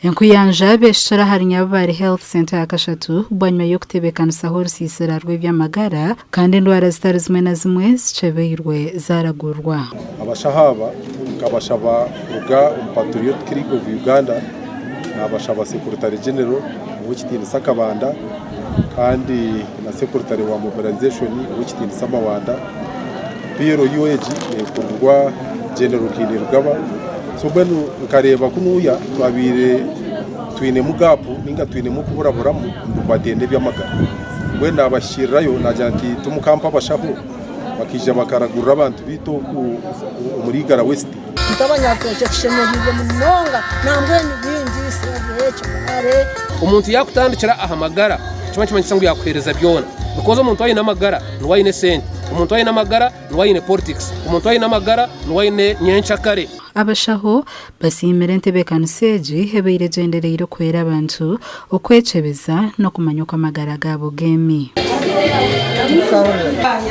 Enkuyanja beshara harinyabari Health Center yakashatu banyuma yo kutebekanisa rusisira rw'ibyamagara kandi indwara zitari zimwe na zimwe zicebeirwe zaragurwa. Abashahaba kabashaba uga Patriot Clinic of Uganda abashaba Secretary General w'ikitini Sakabanda kandi na Secretary wa Mobilization w'ikitini Samawanda Biro UAG kurwa General Kinirugaba so benu nkareba kunuya twabire twine mugapu ninga twine mukuburaburamo ndubadende byamagara wenda abashirayo najanti tumukampa abashaho bakija bakaragurira abantu bito ku muri Gara West tabanyakece kishemerize munonga nambwe n'ibindi sirage are umuntu yakutandikira ahamagara cyuma kisangu yakwereza byona because umuntu wayi namagara nuwayine sente umuntu wayi namagara nuwayine politics umuntu wayi namagara nuwayine nyenchakare. Abashaho basimira ntebekanuseji hebeire gendereiro kwera abantu okwecebeza no kumanya ko amagara gabo gemi.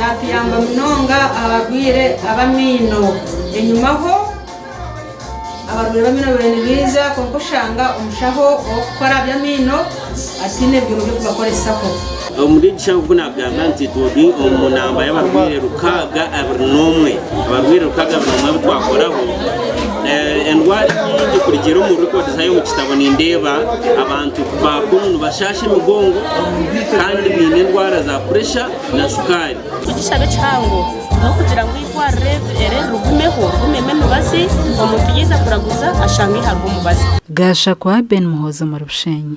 Yafiyamba munonga abagwire abamino enyuma ho abagwire abamino benibiza konkoshanga umushaho okora byamino atine byo kubakoresa ko muri cyangwa nti todi umunamba y'abagwire rukaga abrinomwe abagwire rukaga abrinomwe twakoraho endwari nyingi kurigero mu record zayo mu kitabo nindeba abantu bakunu bashashe migongo kandi bine ndwara za pressure na sukari igishabe cyango no kugira ngo igware rugumeho rumeme nubazi umuntu yiza kuraguza ashange harwo mubazi gasha kwa Ben Muhozo mu Rushenyi.